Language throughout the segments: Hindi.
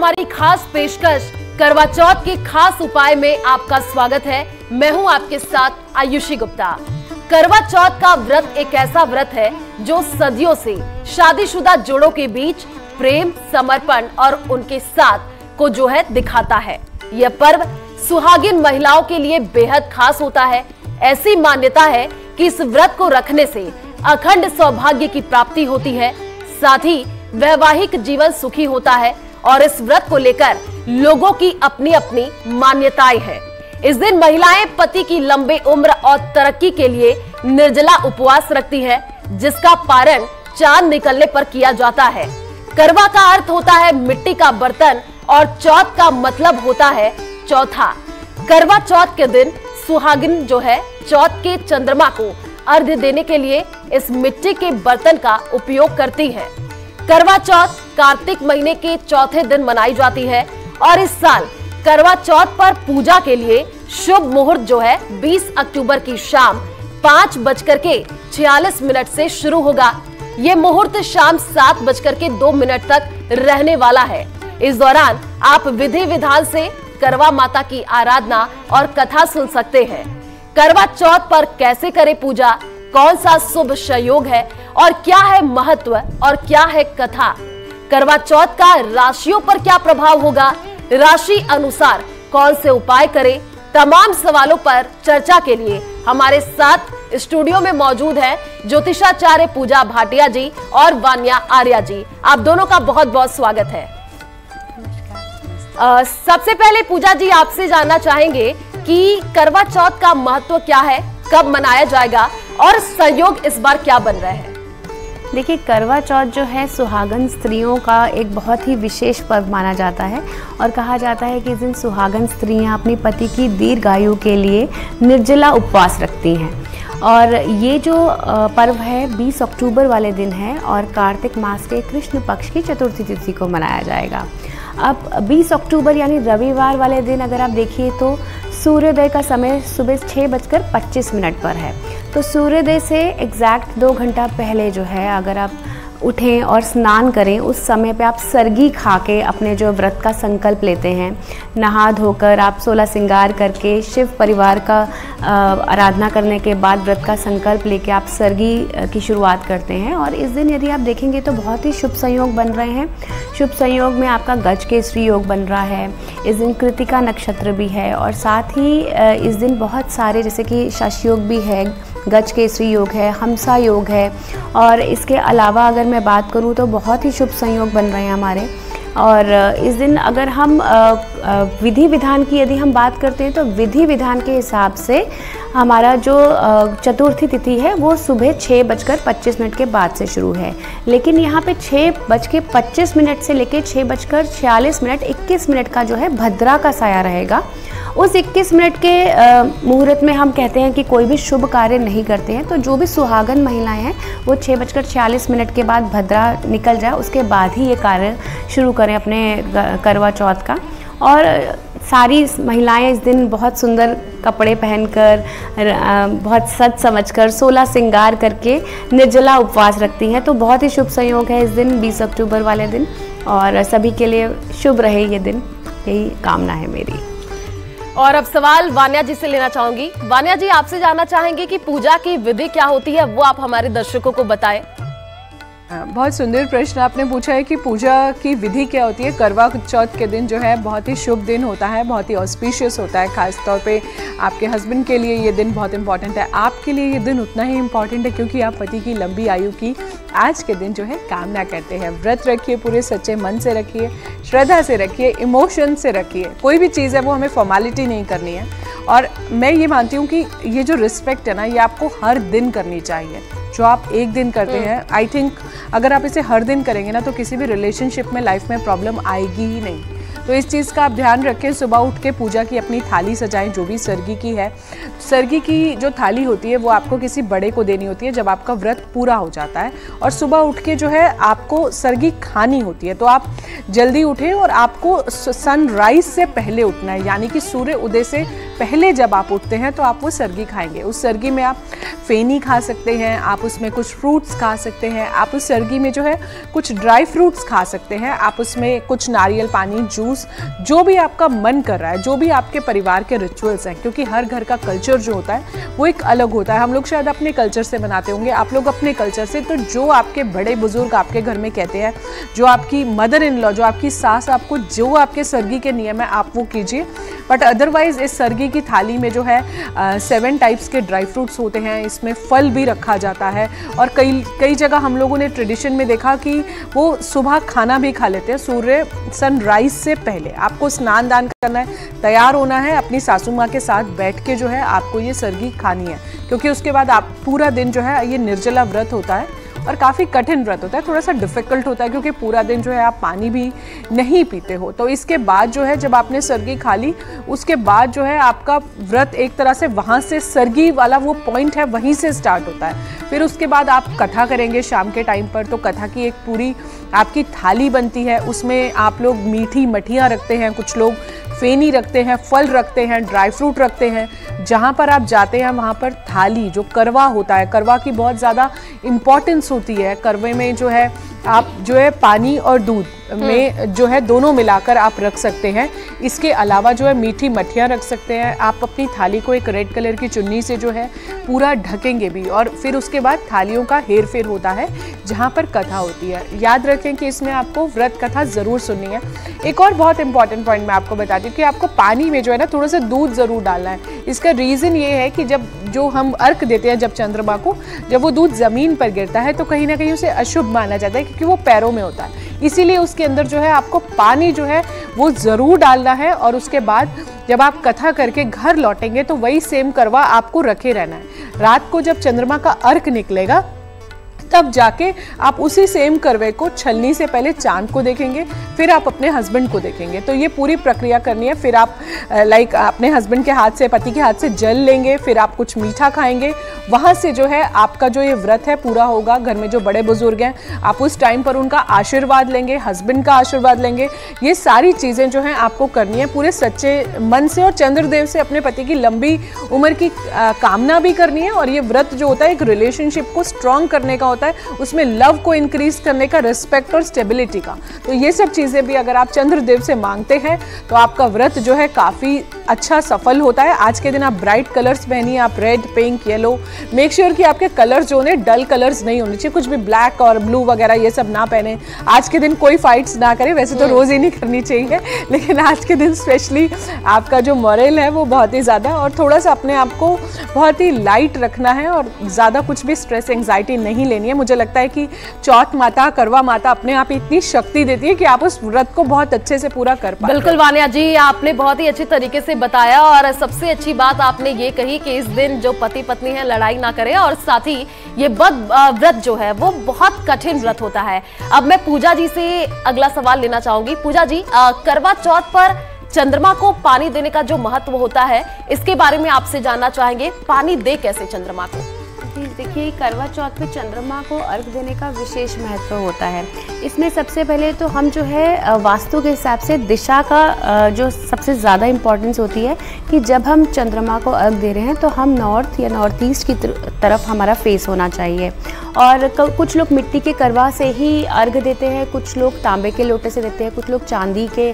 हमारी खास पेशकश करवा चौथ के खास उपाय में आपका स्वागत है। मैं हूं आपके साथ आयुषी गुप्ता। करवा चौथ का व्रत एक ऐसा व्रत है जो सदियों से शादीशुदा जोड़ों के बीच प्रेम, समर्पण और उनके साथ को जो है दिखाता है। यह पर्व सुहागिन महिलाओं के लिए बेहद खास होता है। ऐसी मान्यता है कि इस व्रत को रखने से अखंड सौभाग्य की प्राप्ति होती है, साथ ही वैवाहिक जीवन सुखी होता है और इस व्रत को लेकर लोगों की अपनी अपनी मान्यताएं हैं। इस दिन महिलाएं पति की लंबी उम्र और तरक्की के लिए निर्जला उपवास रखती है, जिसका पारण चांद निकलने पर किया जाता है। करवा का अर्थ होता है मिट्टी का बर्तन और चौथ का मतलब होता है चौथा। करवा चौथ के दिन सुहागिन जो है चौथ के चंद्रमा को अर्घ्य देने के लिए इस मिट्टी के बर्तन का उपयोग करती है। करवा चौथ कार्तिक महीने के चौथे दिन मनाई जाती है और इस साल करवा चौथ पर पूजा के लिए शुभ मुहूर्त जो है 20 अक्टूबर की शाम 5:46 से शुरू होगा। ये मुहूर्त शाम 7:02 तक रहने वाला है। इस दौरान आप विधि विधान से करवा माता की आराधना और कथा सुन सकते हैं। करवा चौथ पर कैसे करें पूजा, कौन सा शुभ संयोग है और क्या है महत्व और क्या है कथा, करवा चौथ का राशियों पर क्या प्रभाव होगा, राशि अनुसार कौन से उपाय करें, तमाम सवालों पर चर्चा के लिए हमारे साथ स्टूडियो में मौजूद है ज्योतिषाचार्य पूजा भाटिया जी और वान्या आर्या जी। आप दोनों का बहुत बहुत स्वागत है। सबसे पहले पूजा जी आपसे जानना चाहेंगे कि करवा चौथ का महत्व क्या है, कब मनाया जाएगा और संयोग इस बार क्या बन रहा है? देखिए, करवा चौथ जो है सुहागन स्त्रियों का एक बहुत ही विशेष पर्व माना जाता है और कहा जाता है कि इस दिन सुहागन स्त्रियां अपनी पति की दीर्घायु के लिए निर्जला उपवास रखती हैं। और ये जो पर्व है 20 अक्टूबर वाले दिन है और कार्तिक मास के कृष्ण पक्ष की चतुर्थी तिथि को मनाया जाएगा। अब 20 अक्टूबर यानी रविवार वाले दिन अगर आप देखिए तो सूर्योदय का समय सुबह 6:25 पर है। तो सूर्योदय से एग्जैक्ट 2 घंटा पहले जो है अगर आप उठें और स्नान करें, उस समय पे आप सरगी खा के अपने जो व्रत का संकल्प लेते हैं, नहा धोकर आप 16 श्रृंगार करके शिव परिवार का आराधना करने के बाद व्रत का संकल्प लेके आप सरगी की शुरुआत करते हैं। और इस दिन यदि आप देखेंगे तो बहुत ही शुभ संयोग बन रहे हैं। शुभ संयोग में आपका गज केसरी योग बन रहा है। इस दिन कृतिका नक्षत्र भी है और साथ ही इस दिन बहुत सारे जैसे कि शश योग भी है, गज केसरी योग है, हमसा योग है। और इसके अलावा अगर मैं बात करूं तो बहुत ही शुभ संयोग बन रहे हैं हमारे। और इस दिन अगर हम विधि विधान की यदि हम बात करते हैं तो विधि विधान के हिसाब से हमारा जो चतुर्थी तिथि है वो सुबह 6:25 के बाद से शुरू है। लेकिन यहाँ पे 6:25 से लेकर 6:46 21 मिनट का जो है भद्रा का साया रहेगा। उस 21 मिनट के मुहूर्त में हम कहते हैं कि कोई भी शुभ कार्य नहीं करते हैं। तो जो भी सुहागन महिलाएं हैं वो 6:46 के बाद भद्रा निकल जाए उसके बाद ही ये कार्य शुरू करें अपने करवा चौथ का। और सारी महिलाएं इस दिन बहुत सुंदर कपड़े पहनकर बहुत सज समझकर 16 श्रृंगार करके निर्जला उपवास रखती हैं। तो बहुत ही शुभ संयोग है इस दिन 20 अक्टूबर वाले दिन और सभी के लिए शुभ रहे ये दिन, यही कामना है मेरी। और अब सवाल वान्या जी से लेना चाहूंगी। वान्या जी, आपसे जानना चाहेंगे कि पूजा की विधि क्या होती है, वो आप हमारे दर्शकों को बताएं। बहुत सुंदर प्रश्न आपने पूछा है कि पूजा की विधि क्या होती है। करवा चौथ के दिन जो है बहुत ही शुभ दिन होता है, बहुत ही ऑस्पिशियस होता है। खास तौर पे आपके हस्बैंड के लिए ये दिन बहुत इंपॉर्टेंट है, आपके लिए ये दिन उतना ही इंपॉर्टेंट है क्योंकि आप पति की लंबी आयु की आज के दिन जो है कामना करते हैं। व्रत रखिए, पूरे सच्चे मन से रखिए, श्रद्धा से रखिए, इमोशन से रखिए। कोई भी चीज़ है वो हमें फॉर्मेलिटी नहीं करनी है। और मैं ये मानती हूँ कि ये जो रिस्पेक्ट है ना, ये आपको हर दिन करनी चाहिए। जो आप एक दिन करते हैं, आई थिंक अगर आप इसे हर दिन करेंगे ना तो किसी भी रिलेशनशिप में लाइफ में प्रॉब्लम आएगी ही नहीं। तो इस चीज़ का आप ध्यान रखें। सुबह उठ के पूजा की अपनी थाली सजाएं, जो भी सरगी की है। सरगी की जो थाली होती है वो आपको किसी बड़े को देनी होती है जब आपका व्रत पूरा हो जाता है, और सुबह उठ के जो है आपको सरगी खानी होती है। तो आप जल्दी उठें और आपको सनराइज से पहले उठना है, यानी कि सूर्य उदय से पहले जब आप उठते हैं तो आप वो सरगी खाएंगे। उस सरगी में आप फेनी खा सकते हैं, आप उसमें कुछ फ्रूट्स खा सकते हैं, आप उस सरगी में जो है कुछ ड्राई फ्रूट्स खा सकते हैं, आप उसमें कुछ नारियल पानी, जूस, जो भी आपका मन कर रहा है, जो भी आपके परिवार के रिचुअल्स हैं, क्योंकि हर घर का कल्चर जो होता है वो एक अलग होता है। हम लोग शायद अपने कल्चर से मनाते होंगे, आप लोग अपने कल्चर से। तो जो आपके बड़े बुजुर्ग आपके घर में कहते हैं, जो आपकी मदर इन लॉ, जो आपकी सास आपको जो आपके सरगी के नियम है आप वो कीजिए। बट अदरवाइज इस सरगी की थाली में जो है 7 टाइप्स के ड्राई फ्रूट्स होते हैं, इसमें फल भी रखा जाता है, और कई जगह हम लोगों ने ट्रेडिशन में देखा कि वो सुबह खाना भी खा लेते हैं सूर्य सनराइज से पहले। आपको स्नान दान करना है, तैयार होना है, अपनी सासू माँ के साथ बैठ के जो है आपको ये सरगी खानी है, क्योंकि उसके बाद आप पूरा दिन जो है ये निर्जला व्रत होता है और काफ़ी कठिन व्रत होता है, थोड़ा सा डिफ़िकल्ट होता है, क्योंकि पूरा दिन जो है आप पानी भी नहीं पीते हो। तो इसके बाद जो है जब आपने सरगी खा ली, उसके बाद जो है आपका व्रत एक तरह से वहाँ से सरगी वाला वो पॉइंट है वहीं से स्टार्ट होता है। फिर उसके बाद आप कथा करेंगे शाम के टाइम पर, तो कथा की एक पूरी आपकी थाली बनती है, उसमें आप लोग मीठी मठियाँ रखते हैं, कुछ लोग फेनी रखते हैं, फल रखते हैं, ड्राई फ्रूट रखते हैं। जहाँ पर आप जाते हैं वहाँ पर थाली जो करवा होता है, करवा की बहुत ज़्यादा इम्पॉर्टेंस होती है। करवे में जो है आप जो है पानी और दूध में जो है दोनों मिलाकर आप रख सकते हैं। इसके अलावा जो है मीठी मठियाँ रख सकते हैं। आप अपनी थाली को एक रेड कलर की चुन्नी से जो है पूरा ढकेंगे भी, और फिर उसके बाद थालियों का हेर फेर होता है जहाँ पर कथा होती है। याद रखें कि इसमें आपको व्रत कथा ज़रूर सुननी है। एक और बहुत इंपॉर्टेंट पॉइंट मैं आपको बताती हूँ कि आपको पानी में जो है ना थोड़ा सा दूध ज़रूर डालना है। इसका रीज़न ये है कि जो हम अर्घ देते हैं जब चंद्रमा को, जब वो दूध ज़मीन पर गिरता है तो कहीं ना कहीं उसे अशुभ माना जाता है, क्योंकि वो पैरों में होता है। इसीलिए उसके अंदर जो है आपको पानी जो है वो ज़रूर डालना है, और उसके बाद जब आप कथा करके घर लौटेंगे तो वही सेम करवा आपको रखे रहना है। रात को जब चंद्रमा का अर्घ निकलेगा तब जाके आप उसी सेम करवे को छलनी से पहले चांद को देखेंगे, फिर आप अपने हस्बैंड को देखेंगे। तो ये पूरी प्रक्रिया करनी है। फिर आप अपने हस्बैंड के हाथ से, पति के हाथ से जल लेंगे, फिर आप कुछ मीठा खाएंगे। वहाँ से जो है आपका जो ये व्रत है पूरा होगा। घर में जो बड़े बुजुर्ग हैं आप उस टाइम पर उनका आशीर्वाद लेंगे, हस्बैंड का आशीर्वाद लेंगे। ये सारी चीज़ें जो हैं आपको करनी है पूरे सच्चे मन से, और चंद्रदेव से अपने पति की लंबी उम्र की कामना भी करनी है। और ये व्रत जो होता है एक रिलेशनशिप को स्ट्रॉन्ग करने का होता है, उसमें लव को इंक्रीज करने का, रिस्पेक्ट और स्टेबिलिटी का। तो ये सब चीज़ें भी अगर आप चंद्रदेव से मांगते हैं तो आपका व्रत जो है काफ़ी अच्छा सफल होता है। आज के दिन आप ब्राइट कलर्स पहनिए, आप red, pink, yellow. Make sure कि आपके कलर्स जो हैं डल कलर्स नहीं होने चाहिए, कुछ भी ब्लैक और ब्लू वगैरह ये सब ना पहने। आज के दिन कोई फाइट्स ना करें, वैसे तो रोज़ ही नहीं करनी चाहिए, लेकिन आज के दिन स्पेशली आपका जो मोरल है वो बहुत ही ज़्यादा, और थोड़ा सा अपने आप को बहुत ही लाइट रखना है, और ज़्यादा कुछ भी स्ट्रेस एंग्जाइटी नहीं लेनी है। मुझे लगता है कि चौथ माता, करवा माता अपने आप इतनी शक्ति देती है कि आप उस व्रत को बहुत अच्छे से पूरा कर पाते हैं। बिल्कुल वानिया जी, आपने बहुत ही अच्छी तरीके से बताया, और सबसे अच्छी बात आपने ये कही कि इस दिन जो पति पत्नी है लड़ाई ना करें, और साथ ही ये व्रत जो है वो बहुत कठिन व्रत होता है। अब मैं पूजा जी से अगला सवाल लेना चाहूंगी। पूजा जी, करवा चौथ पर चंद्रमा को पानी देने का जो महत्व होता है इसके बारे में आपसे जानना चाहेंगे। पानी दे कैसे चंद्रमा को? देखिए, करवा चौथ पे चंद्रमा को अर्घ देने का विशेष महत्व होता है। इसमें सबसे पहले तो हम जो है वास्तु के हिसाब से दिशा का जो सबसे ज़्यादा इम्पोर्टेंस होती है कि जब हम चंद्रमा को अर्घ दे रहे हैं तो हम नॉर्थ या नॉर्थ ईस्ट की तरफ हमारा फेस होना चाहिए। और कुछ लोग मिट्टी के करवा से ही अर्घ देते हैं, कुछ लोग तांबे के लोटे से देते हैं, कुछ लोग चांदी के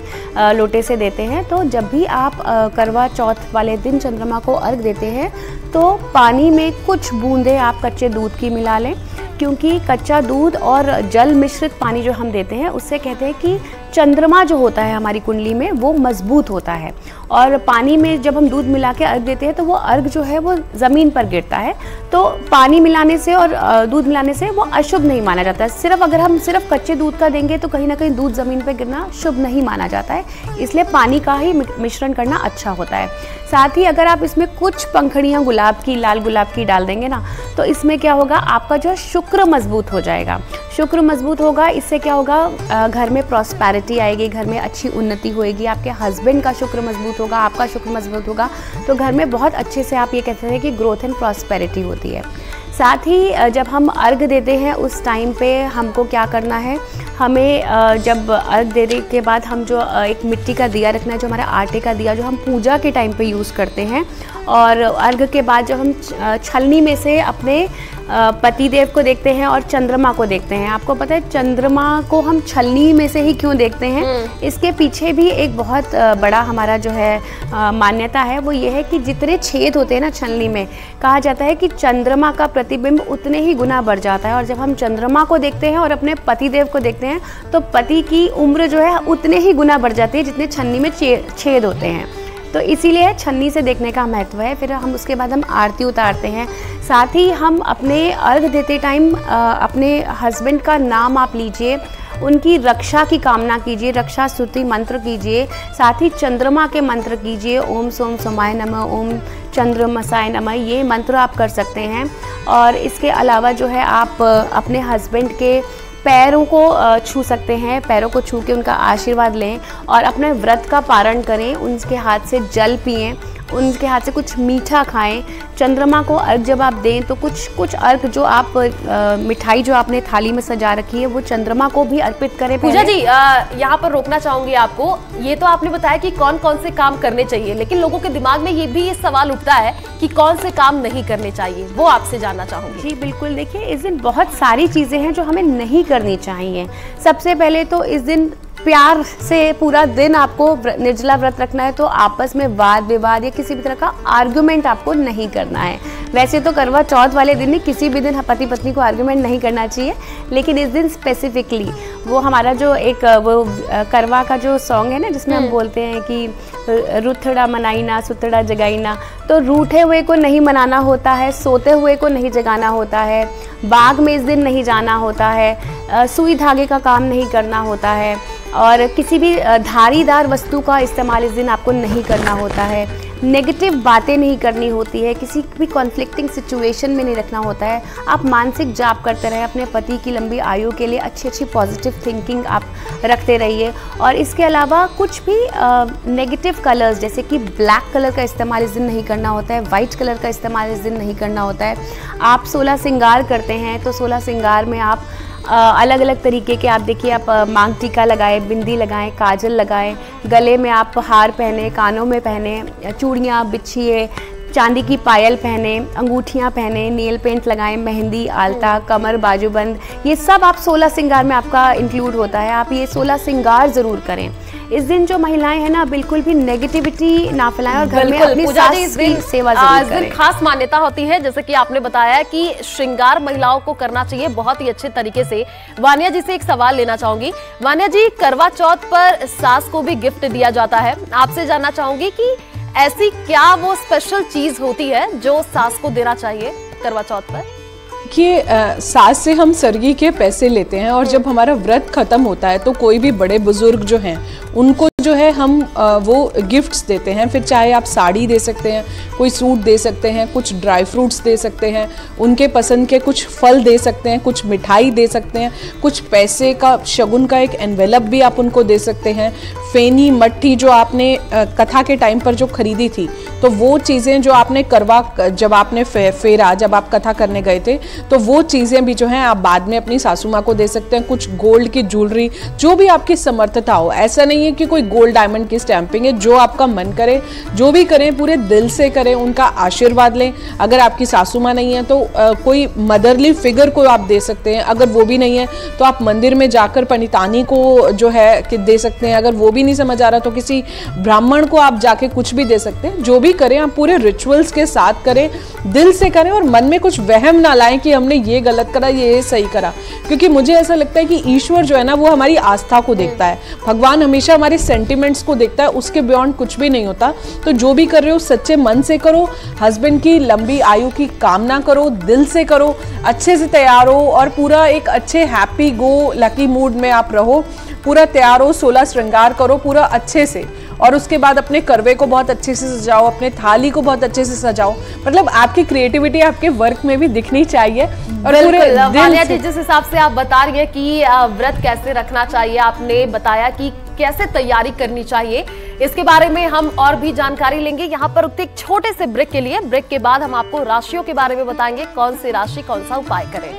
लोटे से देते हैं। तो जब भी आप करवा चौथ वाले दिन चंद्रमा को अर्घ देते हैं तो पानी में कुछ बूंदें आप कच्चे दूध की मिला लें, क्योंकि कच्चा दूध और जल मिश्रित पानी जो हम देते हैं उससे कहते हैं कि चंद्रमा जो होता है हमारी कुंडली में वो मजबूत होता है। और पानी में जब हम दूध मिला के अर्घ देते हैं तो वो अर्घ जो है वो ज़मीन पर गिरता है, तो पानी मिलाने से और दूध मिलाने से वो अशुभ नहीं माना जाता है। सिर्फ अगर हम सिर्फ कच्चे दूध का देंगे तो कहीं ना कहीं दूध ज़मीन पर गिरना शुभ नहीं माना जाता है, इसलिए पानी का ही मिश्रण करना अच्छा होता है। साथ ही अगर आप इसमें कुछ पंखड़ियाँ गुलाब की, लाल गुलाब की डाल देंगे ना, तो इसमें क्या होगा, आपका जो शुक्र मजबूत हो जाएगा। शुक्र मजबूत होगा, इससे क्या होगा, घर में प्रॉस्पेरिटी आएगी, घर में अच्छी उन्नति होएगी, आपके हस्बैंड का शुक्र मजबूत होगा, आपका शुक्र मजबूत होगा, तो घर में बहुत अच्छे से आप ये कहते हैं कि ग्रोथ एंड प्रॉस्पेरिटी होती है। साथ ही जब हम अर्घ देते हैं उस टाइम पे हमको क्या करना है, हमें जब अर्घ देने के बाद हम जो एक मिट्टी का दिया रखना है, जो हमारा आटे का दिया जो हम पूजा के टाइम पे यूज़ करते हैं, और अर्घ के बाद जब हम छलनी में से अपने पति देव को देखते हैं और चंद्रमा को देखते हैं। आपको पता है चंद्रमा को हम छलनी में से ही क्यों देखते हैं, इसके पीछे भी एक बहुत बड़ा हमारा जो है मान्यता है, वो ये है कि जितने छेद होते हैं ना छलनी में, कहा जाता है कि चंद्रमा का प्रतिबिंब उतने ही गुना बढ़ जाता है, और जब हम चंद्रमा को देखते हैं और अपने पति देव को देखते हैं तो पति की उम्र जो है उतने ही गुना बढ़ जाती है जितने छन्नी में छेद होते हैं। तो इसीलिए छन्नी से देखने का महत्व है। फिर हम उसके बाद हम आरती उतारते हैं। साथ ही हम अपने अर्घ देते टाइम अपने हस्बैंड का नाम आप लीजिए, उनकी रक्षा की कामना कीजिए, रक्षा स्तुति मंत्र कीजिए, साथ ही चंद्रमा के मंत्र कीजिए, ओम सोम सोमाय नमः, ओम चंद्रमसाय नमः, ये मंत्र आप कर सकते हैं। और इसके अलावा जो है आप अपने हस्बैंड के पैरों को छू सकते हैं, पैरों को छू के उनका आशीर्वाद लें और अपने व्रत का पारण करें, उनके हाथ से जल पिएं, उनके हाथ से कुछ मीठा खाएं। चंद्रमा को अर्घ जब आप दें तो कुछ अर्घ जो आप मिठाई जो आपने थाली में सजा रखी है वो चंद्रमा को भी अर्पित करें। पूजा जी यहाँ पर रोकना चाहूंगी आपको, ये तो आपने बताया कि कौन कौन से काम करने चाहिए, लेकिन लोगों के दिमाग में ये सवाल उठता है कि कौन से काम नहीं करने चाहिए, वो आपसे जानना चाहूंगी। जी बिल्कुल, देखिए इस दिन बहुत सारी चीज़ें हैं जो हमें नहीं करनी चाहिए। सबसे पहले तो इस दिन प्यार से पूरा दिन आपको निर्जला व्रत रखना है, तो आपस में वाद विवाद या किसी भी तरह का आर्गुमेंट आपको नहीं करना है। वैसे तो करवा चौथ वाले दिन नहीं, किसी भी दिन पति पत्नी को आर्गुमेंट नहीं करना चाहिए, लेकिन इस दिन स्पेसिफिकली वो हमारा जो एक वो करवा का जो सॉन्ग है ना, जिसमें हम बोलते हैं कि रूठड़ा मनाइना सुतड़ा जगाइना, तो रूठे हुए को नहीं मनाना होता है, सोते हुए को नहीं जगाना होता है, बाग में इस दिन नहीं जाना होता है, सुई धागे का काम नहीं करना होता है, और किसी भी धारीदार वस्तु का इस्तेमाल इस दिन आपको नहीं करना होता है, नेगेटिव बातें नहीं करनी होती है, किसी भी कॉन्फ्लिक्टिंग सिचुएशन में नहीं रखना होता है। आप मानसिक जाप करते रहें, अपने पति की लंबी आयु के लिए अच्छी पॉजिटिव थिंकिंग आप रखते रहिए। और इसके अलावा कुछ भी नेगेटिव कलर्स जैसे कि ब्लैक कलर का इस्तेमाल इस दिन नहीं करना होता है, वाइट कलर का इस्तेमाल इस दिन नहीं करना होता है। आप 16 श्रृंगार करते हैं तो 16 श्रृंगार में आप अलग अलग तरीके के आप देखिए, आप मांग टीका लगाएं, बिंदी लगाएं, काजल लगाएं, गले में आप हार पहने, कानों में पहने, चूड़ियाँ बिछिए, चांदी की पायल पहने, अंगूठियाँ पहने, नेल पेंट लगाएं, मेहंदी, आलता, कमर, बाजूबंद, ये सब आप 16 श्रृंगार में आपका इंक्लूड होता है। आप ये 16 श्रृंगार ज़रूर करें। इस दिन जो महिलाएं हैं ना, बिल्कुल भी नेगेटिविटी ना फैलाएं और घर में अपनी सास की सेवा जरूर करें। इस दिन खास मान्यता होती है, जैसे कि आपने बताया कि श्रृंगार महिलाओं को करना चाहिए बहुत ही अच्छे तरीके से। वानिया जी से एक सवाल लेना चाहूंगी। वानिया जी, करवा चौथ पर सास को भी गिफ्ट दिया जाता है, आपसे जानना चाहूंगी कि ऐसी क्या वो स्पेशल चीज होती है जो सास को देना चाहिए करवा चौथ पर? कि सास से हम सरगी के पैसे लेते हैं, और जब हमारा व्रत खत्म होता है तो कोई भी बड़े बुजुर्ग जो हैं उनको जो है हम वो गिफ्ट्स देते हैं। फिर चाहे आप साड़ी दे सकते हैं, कोई सूट दे सकते हैं, कुछ ड्राई फ्रूट्स दे सकते हैं, उनके पसंद के कुछ फल दे सकते हैं, कुछ मिठाई दे सकते हैं, कुछ पैसे का शगुन का एक एनवेलप भी आप उनको दे सकते हैं। फेनी मट्ठी जो आपने कथा के टाइम पर जो खरीदी थी, तो वो चीज़ें जो आपने करवा जब आपने फेरा जब आप कथा करने गए थे, तो वो चीज़ें भी जो हैं आप बाद में अपनी सासू माँ को दे सकते हैं। कुछ गोल्ड की ज्वेलरी, जो भी आपकी समर्थता हो, ऐसा नहीं है कि कोई गोल्ड डायमंड की स्टैंपिंग है, जो आपका मन करे जो भी करें पूरे दिल से करें, उनका आशीर्वाद लें। अगर आपकी सासू माँ नहीं है तो कोई मदरली फिगर को आप दे सकते हैं, अगर वो भी नहीं है तो आप मंदिर में जाकर पंडितानी को जो है कि दे सकते हैं, अगर वो भी नहीं समझ आ रहा तो किसी ब्राह्मण को आप जाके कुछ भी दे सकते हैं। जो भी करें आप पूरे रिचुअल्स के साथ करें, दिल से करें, और मन में कुछ वहम ना लाएं कि हमने ये गलत करा, ये सही करा, क्योंकि मुझे ऐसा लगता है कि ईश्वर जो है ना वो हमारी आस्था को देखता है, भगवान हमेशा हमारे सेंटिमेंट्स को देखता है, उसके बियॉन्ड कुछ भी नहीं होता। तो जो भी कर रहे हो सच्चे मन से करो, हस्बैंड की लंबी आयु की कामना करो, दिल से करो, अच्छे से तैयार हो और पूरा एक अच्छे हैप्पी गो लकी मूड में आप रहो, पूरा तैयार हो, 16 श्रृंगार करो पूरा अच्छे से, और उसके बाद अपने करवे को बहुत अच्छे से सजाओ, अपने थाली को बहुत अच्छे से सजाओ। मतलब आपकी क्रिएटिविटी आपके वर्क में भी दिखनी चाहिए। और पूरे वानिया जी, जिस हिसाब से आप बता रही है कि व्रत कैसे रखना चाहिए, आपने बताया कि कैसे तैयारी करनी चाहिए, इसके बारे में हम और भी जानकारी लेंगे। यहाँ पर रुकते एक छोटे से ब्रेक के लिए। ब्रेक के बाद हम आपको राशियों के बारे में बताएंगे, कौन सी राशि कौन सा उपाय करें।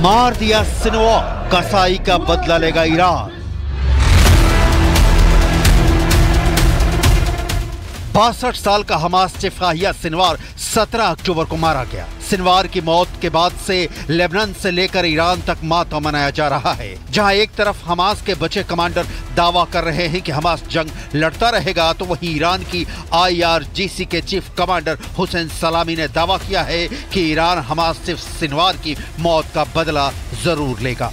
मार दिया सिनवार, कसाई का बदला लेगा ईरान। 62 साल का हमास चीफ याह्या सिनवार 17 अक्टूबर को मारा गया। सिनवार की मौत के बाद से लेबनान से लेकर ईरान तक मातम मनाया जा रहा है। जहां एक तरफ हमास के बचे कमांडर दावा कर रहे हैं कि हमास जंग लड़ता रहेगा, तो वहीं ईरान की IRGC के चीफ कमांडर हुसैन सलामी ने दावा किया है कि ईरान हमास चीफ सिनवार की मौत का बदला जरूर लेगा।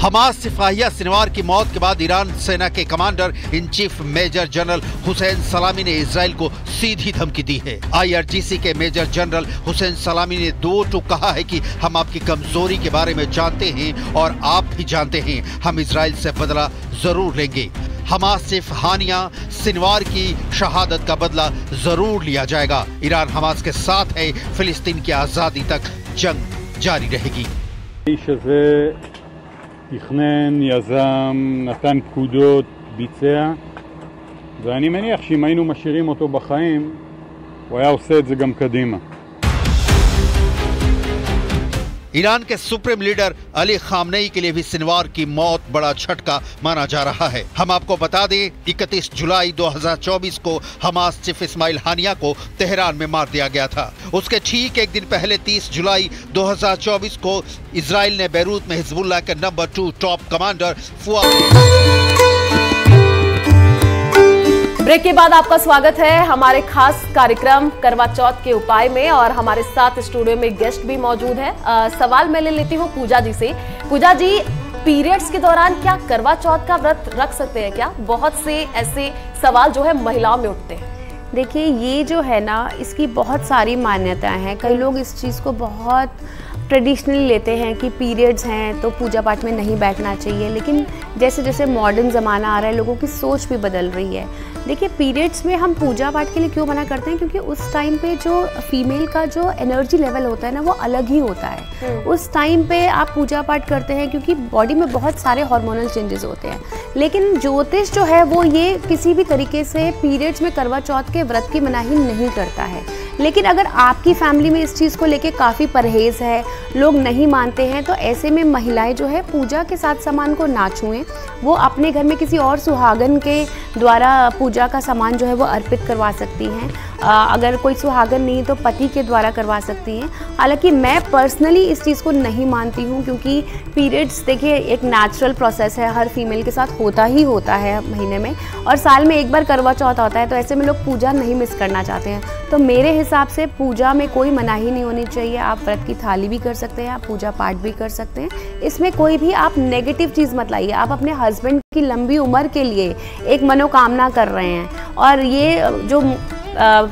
हमास सिपाहिया सिनवार की मौत के बाद ईरान सेना के commander in chief major general Hussein Salami ने इजराइल को सीधी धमकी दी है। IRGC के मेजर जनरल हुसैन सलामी ने दो टूक कहा है कि हम आपकी कमजोरी के बारे में जानते हैं और आप भी जानते हैं, हम इजराइल से बदला जरूर लेंगे। हमास चीफ हानिया सिनवार की शहादत का बदला जरूर लिया जाएगा। ईरान हमास के साथ है, फिलिस्तीन की आजादी तक जंग जारी रहेगी। תכנן, יזם, נתן פקודות, ביצע, ואני מניח שאם היינו משאירים אותו בחיים, הוא היה עושה את זה גם קדימה. ईरान के सुप्रीम लीडर अली खामनेई के लिए भी सिनवार की मौत बड़ा झटका माना जा रहा है। हम आपको बता दें, 31 जुलाई 2024 को हमास चीफ इस्माइल हानिया को तेहरान में मार दिया गया था। उसके ठीक एक दिन पहले 30 जुलाई 2024 को इजराइल ने बैरूत में हिजबुल्लाह के नंबर 2 टॉप कमांडर ब्रेक के बाद आपका स्वागत है हमारे खास कार्यक्रम करवा चौथ के उपाय में, और हमारे साथ स्टूडियो में गेस्ट भी मौजूद है। सवाल मैं ले लेती हूँ पूजा जी से। पूजा जी, पीरियड्स के दौरान क्या करवा चौथ का व्रत रख सकते हैं क्या? बहुत से ऐसे सवाल जो है महिलाओं में उठते हैं। देखिए, ये जो है ना, इसकी बहुत सारी मान्यताएं हैं। कई लोग इस चीज़ को बहुत ट्रेडिशनली लेते हैं कि पीरियड्स हैं तो पूजा पाठ में नहीं बैठना चाहिए, लेकिन जैसे जैसे मॉडर्न ज़माना आ रहा है, लोगों की सोच भी बदल रही है। देखिए, पीरियड्स में हम पूजा पाठ के लिए क्यों मना करते हैं? क्योंकि उस टाइम पे जो फीमेल का जो एनर्जी लेवल होता है ना, वो अलग ही होता है। उस टाइम पे आप पूजा पाठ करते हैं क्योंकि बॉडी में बहुत सारे हार्मोनल चेंजेस होते हैं। लेकिन ज्योतिष जो है वो ये किसी भी तरीके से पीरियड्स में करवा चौथ के व्रत की मनाही नहीं करता है। लेकिन अगर आपकी फैमिली में इस चीज़ को लेके काफ़ी परहेज़ है, लोग नहीं मानते हैं, तो ऐसे में महिलाएं जो है पूजा के साथ सामान को ना छुएं। वो अपने घर में किसी और सुहागन के द्वारा पूजा का सामान जो है वो अर्पित करवा सकती हैं। अगर कोई सुहागन नहीं तो पति के द्वारा करवा सकती हैं। हालांकि मैं पर्सनली इस चीज़ को नहीं मानती हूँ, क्योंकि पीरियड्स देखिए एक नेचुरल प्रोसेस है, हर फीमेल के साथ होता ही होता है महीने में, और साल में एक बार करवा चौथ होता है, तो ऐसे में लोग पूजा नहीं मिस करना चाहते हैं। तो मेरे हिसाब से पूजा में कोई मनाही नहीं होनी चाहिए। आप व्रत की थाली भी कर सकते हैं, आप पूजा पाठ भी कर सकते हैं। इसमें कोई भी आप नेगेटिव चीज़ मत लाइए। आप अपने हस्बैंड की लंबी उम्र के लिए एक मनोकामना कर रहे हैं, और ये जो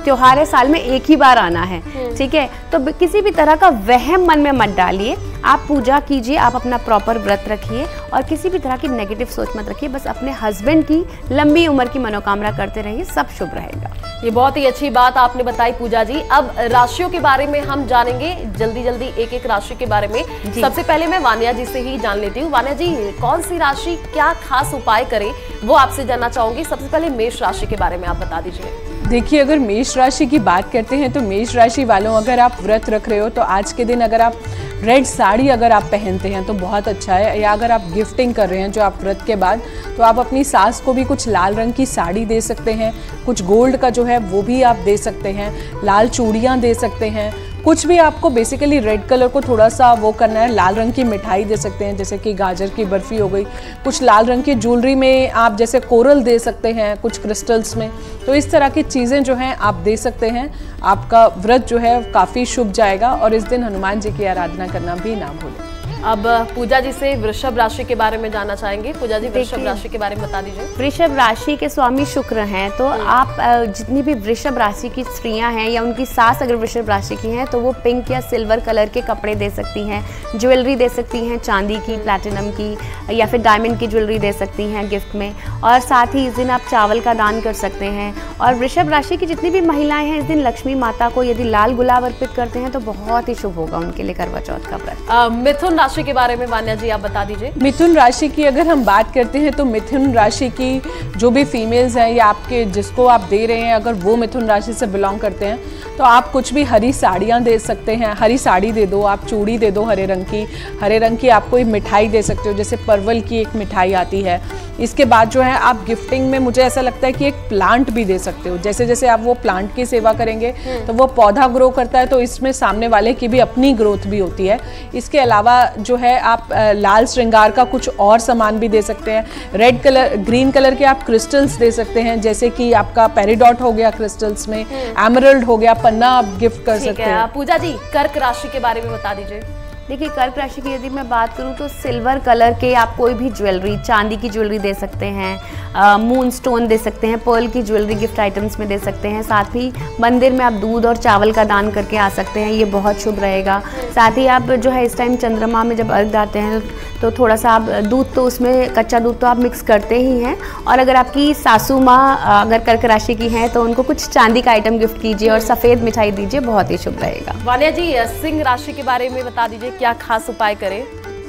त्योहार है साल में एक ही बार आना है, ठीक है? तो किसी भी तरह का वहम मन में मत डालिए। आप पूजा कीजिए, आप अपना प्रॉपर व्रत रखिए, और किसी भी तरह की नेगेटिव सोच मत रखिए। बस अपने हस्बैंड की लंबी उम्र की मनोकामना करते रहिए, सब शुभ रहेगा। ये बहुत ही अच्छी बात आपने बताई पूजा जी। अब राशियों के बारे में हम जानेंगे जल्दी जल्दी, एक एक राशि के बारे में। सबसे पहले मैं वानिया जी से ही जान लेती हूँ। वानिया जी, कौन सी राशि क्या खास उपाय करे वो आपसे जानना चाहूंगी। सबसे पहले मेष राशि के बारे में आप बता दीजिए। देखिए, अगर मेष राशि की बात करते हैं तो मेष राशि वालों, अगर आप व्रत रख रहे हो तो आज के दिन अगर आप रेड साड़ी अगर आप पहनते हैं तो बहुत अच्छा है। या अगर आप गिफ्टिंग कर रहे हैं जो आप व्रत के बाद, तो आप अपनी सास को भी कुछ लाल रंग की साड़ी दे सकते हैं, कुछ गोल्ड का जो है वो भी आप दे सकते हैं, लाल चूड़ियाँ दे सकते हैं, कुछ भी आपको बेसिकली रेड कलर को थोड़ा सा वो करना है, लाल रंग की मिठाई दे सकते हैं, जैसे कि गाजर की बर्फ़ी हो गई, कुछ लाल रंग की ज्वेलरी में आप जैसे कोरल दे सकते हैं, कुछ क्रिस्टल्स में, तो इस तरह की चीज़ें जो हैं आप दे सकते हैं। आपका व्रत जो है काफ़ी शुभ जाएगा और इस दिन हनुमान जी की आराधना करना भी ना भूलें। अब पूजा जी से वृषभ राशि के बारे में जानना चाहेंगे। पूजा जी, वृषभ राशि के बारे में बता दीजिए। वृषभ राशि के स्वामी शुक्र हैं, तो आप जितनी भी वृषभ राशि की स्त्रियां हैं या उनकी सास अगर वृषभ राशि की हैं तो वो पिंक या सिल्वर कलर के कपड़े दे सकती हैं, ज्वेलरी दे सकती हैं, चांदी की, प्लैटिनम की या फिर डायमंड की ज्वेलरी दे सकती हैं गिफ्ट में। और साथ ही इस दिन आप चावल का दान कर सकते हैं। और वृषभ राशि की जितनी भी महिलाएं हैं इस दिन लक्ष्मी माता को यदि लाल गुलाब अर्पित करते हैं तो बहुत ही शुभ होगा उनके लिए करवा चौथ का व्रत। मिथुन राशि के बारे में वान्या जी आप बता दीजिए। मिथुन राशि की अगर हम बात करते हैं तो मिथुन राशि की जो भी फीमेल्स हैं या आपके जिसको आप दे रहे हैं अगर वो मिथुन राशि से बिलोंग करते हैं तो आप कुछ भी हरी साड़ियाँ दे सकते हैं, हरी साड़ी दे दो, आप चूड़ी दे दो हरे रंग की आप कोई मिठाई दे सकते हो, जैसे परवल की एक मिठाई आती है। इसके बाद जो है आप गिफ्टिंग में मुझे ऐसा लगता है कि एक प्लांट भी दे सकते हो, जैसे जैसे आप वो प्लांट की सेवा करेंगे तो वो पौधा ग्रो करता है, तो इसमें सामने वाले की भी अपनी ग्रोथ भी होती है। इसके अलावा जो है आप लाल श्रृंगार का कुछ और सामान भी दे सकते हैं। रेड कलर, ग्रीन कलर के आप क्रिस्टल्स दे सकते हैं, जैसे कि आपका पेरिडॉट हो गया क्रिस्टल्स में, एमरल्ड हो गया, पन्ना आप गिफ्ट कर सकते हैं। पूजा जी, कर्क राशि के बारे में बता दीजिए। देखिए, कर्क राशि की यदि मैं बात करूं तो सिल्वर कलर के आप कोई भी ज्वेलरी, चांदी की ज्वेलरी दे सकते हैं, मून स्टोन दे सकते हैं, पर्ल की ज्वेलरी गिफ्ट आइटम्स में दे सकते हैं। साथ ही मंदिर में आप दूध और चावल का दान करके आ सकते हैं, ये बहुत शुभ रहेगा। साथ ही आप जो है इस टाइम चंद्रमा में जब अर्घ डालते हैं तो थोड़ा सा आप दूध, तो उसमें कच्चा दूध तो आप मिक्स करते ही हैं। और अगर आपकी सासू माँ अगर कर्क राशि की हैं तो उनको कुछ चांदी का आइटम गिफ्ट कीजिए और सफ़ेद मिठाई दीजिए, बहुत ही शुभ रहेगा। वान्या जी, सिंह राशि के बारे में बता दीजिए, क्या खास उपाय करें?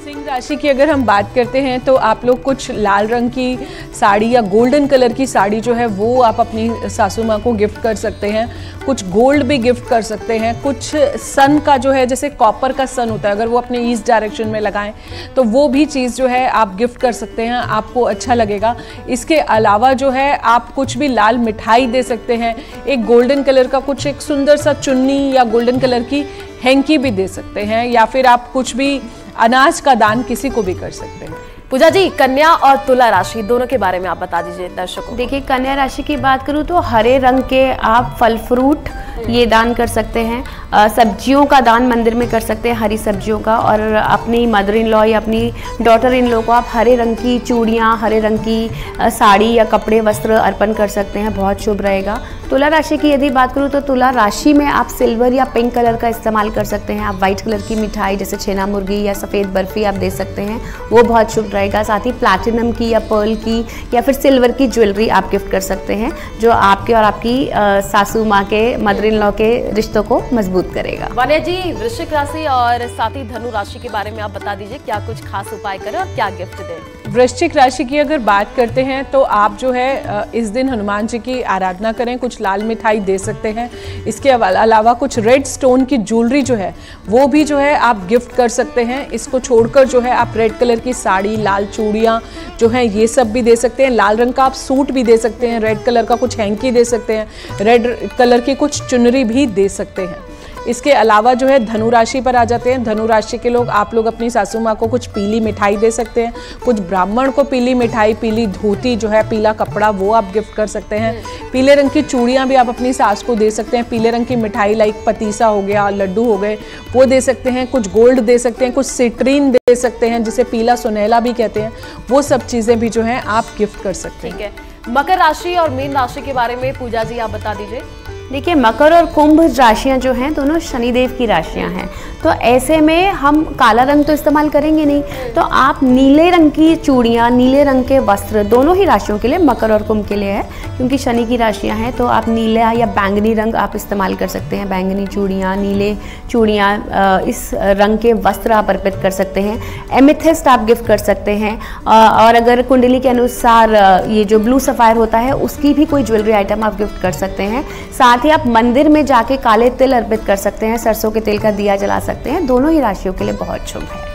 सिंह राशि की अगर हम बात करते हैं तो आप लोग कुछ लाल रंग की साड़ी या गोल्डन कलर की साड़ी जो है वो आप अपनी सासू माँ को गिफ्ट कर सकते हैं। कुछ गोल्ड भी गिफ्ट कर सकते हैं। कुछ सन का जो है, जैसे कॉपर का सन होता है, अगर वो अपने ईस्ट डायरेक्शन में लगाएं तो वो भी चीज़ जो है आप गिफ्ट कर सकते हैं, आपको अच्छा लगेगा। इसके अलावा जो है आप कुछ भी लाल मिठाई दे सकते हैं। एक गोल्डन कलर का कुछ एक सुंदर सा चुन्नी या गोल्डन कलर की हैंकी भी दे सकते हैं, या फिर आप कुछ भी अनाज का दान किसी को भी कर सकते हैं। पूजा जी, कन्या और तुला राशि दोनों के बारे में आप बता दीजिए दर्शकों। देखिए, कन्या राशि की बात करूँ तो हरे रंग के आप फल फ्रूट ये दान कर सकते हैं। सब्जियों का दान मंदिर में कर सकते हैं, हरी सब्जियों का। और अपनी मदर इन लॉ या अपनी डॉटर इन लॉ को आप हरे रंग की चूड़ियाँ, हरे रंग की साड़ी या कपड़े वस्त्र अर्पण कर सकते हैं, बहुत शुभ रहेगा। तुला राशि की यदि बात करूँ तो तुला राशि में आप सिल्वर या पिंक कलर का इस्तेमाल कर सकते हैं। आप वाइट कलर की मिठाई जैसे छेना मुर्गी या सफ़ेद बर्फ़ी आप दे सकते हैं, वो बहुत शुभ रहेगा। साथ ही प्लैटिनम की या पर्ल की या फिर सिल्वर की ज्वेलरी आप गिफ्ट कर सकते हैं, जो आपके और आपकी सासू माँ के, मदर इन लॉ के रिश्तों को मजबूत करेगा। वान्या जी, वृश्चिक राशि और साथ ही धनु राशि के बारे में आप बता दीजिए, क्या कुछ खास उपाय करें और क्या गिफ्ट दें? वृश्चिक राशि की अगर बात करते हैं तो आप जो है इस दिन हनुमान जी की आराधना करें, कुछ लाल मिठाई दे सकते हैं। इसके अलावा कुछ रेड स्टोन की ज्वेलरी जो है वो भी जो है आप गिफ्ट कर सकते हैं। इसको छोड़कर जो है आप रेड कलर की साड़ी, लाल चूड़ियाँ जो हैं ये सब भी दे सकते हैं। लाल रंग का आप सूट भी दे सकते हैं, रेड कलर का कुछ हैंकी दे सकते हैं, रेड कलर की कुछ चुनरी भी दे सकते हैं। इसके अलावा जो है धनु राशि पर आ जाते हैं। धनु राशि के लोग, आप लोग अपनी सासू माँ को कुछ पीली मिठाई दे सकते हैं। कुछ ब्राह्मण को पीली मिठाई, पीली धोती जो है, पीला कपड़ा, वो आप गिफ्ट कर सकते हैं। पीले रंग की चूड़ियाँ भी आप अपनी सास को दे सकते हैं। पीले रंग की मिठाई लाइक पतीसा हो गया, लड्डू हो गए, वो दे सकते हैं। कुछ गोल्ड दे सकते हैं, कुछ सिट्रीन दे सकते हैं जिसे पीला सुनहला भी कहते हैं, वो सब चीज़ें भी जो हैं आप गिफ्ट कर सकते हैं। ठीक है। मकर राशि और मीन राशि के बारे में पूजा जी आप बता दीजिए। देखिए, मकर और कुंभ राशियां जो हैं दोनों शनिदेव की राशियां हैं, तो ऐसे में हम काला रंग तो इस्तेमाल करेंगे नहीं, तो आप नीले रंग की चूड़ियाँ, नीले रंग के वस्त्र दोनों ही राशियों के लिए, मकर और कुंभ के लिए है, क्योंकि शनि की राशियां हैं, तो आप नीला या बैंगनी रंग आप इस्तेमाल कर सकते हैं। बैंगनी चूड़ियाँ, नीले चूड़ियाँ, इस रंग के वस्त्र आप अर्पित कर सकते हैं। एमेथिस्ट आप गिफ्ट कर सकते हैं। और अगर कुंडली के अनुसार ये जो ब्लू सफ़ायर होता है उसकी भी कोई ज्वेलरी आइटम आप गिफ्ट कर सकते हैं। साथ ही आप मंदिर में जाके काले तिल अर्पित कर सकते हैं, सरसों के तेल का दिया जला सकते हैं। दोनों ही राशियों के लिए बहुत शुभ है।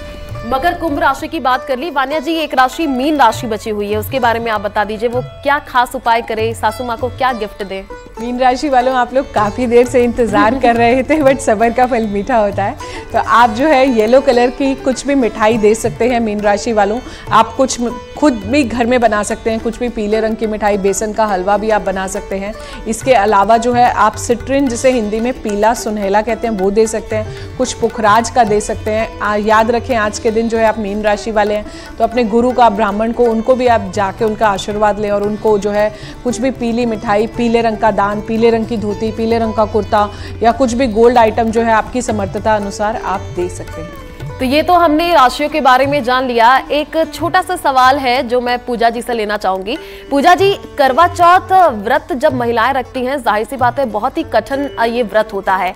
मकर कुंभ राशि की बात कर ली। वान्या जी, एक राशि मीन राशि बची हुई है, उसके बारे में आप बता दीजिए, वो क्या खास उपाय करे, सासू माँ को क्या गिफ्ट दें? मीन राशि वालों, आप लोग काफ़ी देर से इंतज़ार कर रहे थे, बट सब्र का फल मीठा होता है। तो आप जो है येलो कलर की कुछ भी मिठाई दे सकते हैं मीन राशि वालों। आप कुछ खुद भी घर में बना सकते हैं, कुछ भी पीले रंग की मिठाई, बेसन का हलवा भी आप बना सकते हैं। इसके अलावा जो है आप सिट्रिन, जिसे हिंदी में पीला सुनहला कहते हैं, वो दे सकते हैं। कुछ पुखराज का दे सकते हैं। याद रखें, आज के दिन जो है आप मीन राशि वाले हैं तो अपने गुरु का, ब्राह्मण को, उनको भी आप जाके उनका आशीर्वाद लें और उनको जो है कुछ भी पीली मिठाई, पीले रंग का दान, पीले रंग की धोती, पीले रंग का कुर्ता या कुछ भी गोल्ड आइटम जो है आपकी समर्थता अनुसार आप दे सकते हैं। तो ये तो हमने राशियों के बारे में जान लिया। एक छोटा सा सवाल है जो मैं पूजा जी से लेना चाहूंगी। पूजा जी, करवा चौथ व्रत जब महिलाएं रखती हैं, जाहिर सी बात है बहुत ही कठिन ये व्रत होता है।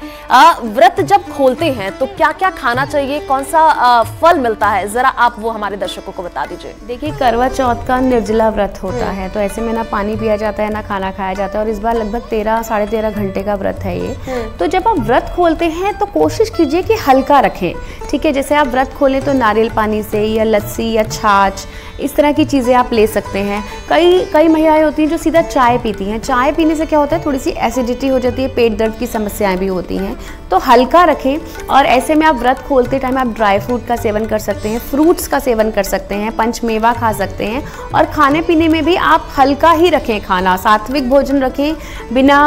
व्रत जब खोलते हैं तो क्या क्या खाना चाहिए, कौन सा फल मिलता है, जरा आप वो हमारे दर्शकों को बता दीजिए। देखिए, करवा चौथ का निर्जला व्रत होता है, तो ऐसे में ना पानी पिया जाता है ना खाना खाया जाता है, और इस बार लगभग 13 साढ़े 13 घंटे का व्रत है ये। तो जब आप व्रत खोलते हैं तो कोशिश कीजिए कि हल्का रखें, ठीक है। जैसे आप व्रत खोलें तो नारियल पानी से या लस्सी या छाछ, इस तरह की चीज़ें आप ले सकते हैं। कई महिलाएं होती हैं जो सीधा चाय पीती हैं। चाय पीने से क्या होता है, थोड़ी सी एसिडिटी हो जाती है, पेट दर्द की समस्याएं भी होती हैं। तो हल्का रखें, और ऐसे में आप व्रत खोलते टाइम आप ड्राई फ्रूट का सेवन कर सकते हैं, फ्रूट्स का सेवन कर सकते हैं, पंचमेवा खा सकते हैं। और खाने पीने में भी आप हल्का ही रखें खाना, सात्विक भोजन रखें, बिना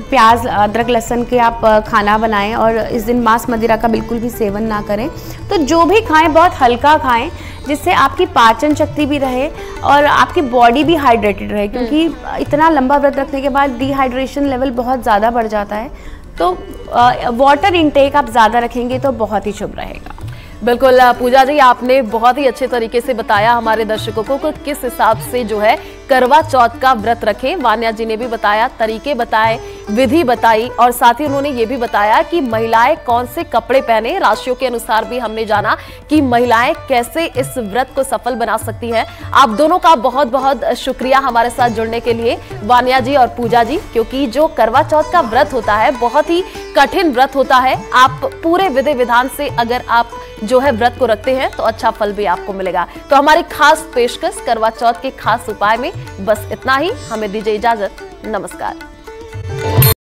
प्याज अदरक लहसुन के आप खाना बनाएं, और इस दिन मांस मदिरा का बिल्कुल भी सेवन ना करें। तो जो भी खाएं बहुत हल्का खाएं, जिससे आपकी पाचन शक्ति भी रहे और आपकी बॉडी भी हाइड्रेटेड रहे, क्योंकि इतना लंबा व्रत रखने के बाद डिहाइड्रेशन लेवल बहुत ज़्यादा बढ़ जाता है। तो वाटर इनटेक आप ज़्यादा रखेंगे तो बहुत ही शुभ रहेगा। बिल्कुल पूजा जी, आपने बहुत ही अच्छे तरीके से बताया हमारे दर्शकों को कि किस हिसाब से जो है करवा चौथ का व्रत रखें। वान्या जी ने भी बताया, तरीके बताए, विधि बताई, और साथ ही उन्होंने ये भी बताया कि महिलाएं कौन से कपड़े पहने। राशियों के अनुसार भी हमने जाना कि महिलाएं कैसे इस व्रत को सफल बना सकती हैं। आप दोनों का बहुत बहुत शुक्रिया हमारे साथ जुड़ने के लिए, वान्या जी और पूजा जी, क्योंकि जो करवा चौथ का व्रत होता है बहुत ही कठिन व्रत होता है। आप पूरे विधि विधान से अगर आप जो है व्रत को रखते हैं तो अच्छा फल भी आपको मिलेगा। तो हमारी खास पेशकश करवा चौथ के खास उपाय में बस इतना ही। हमें दीजिए इजाजत, नमस्कार।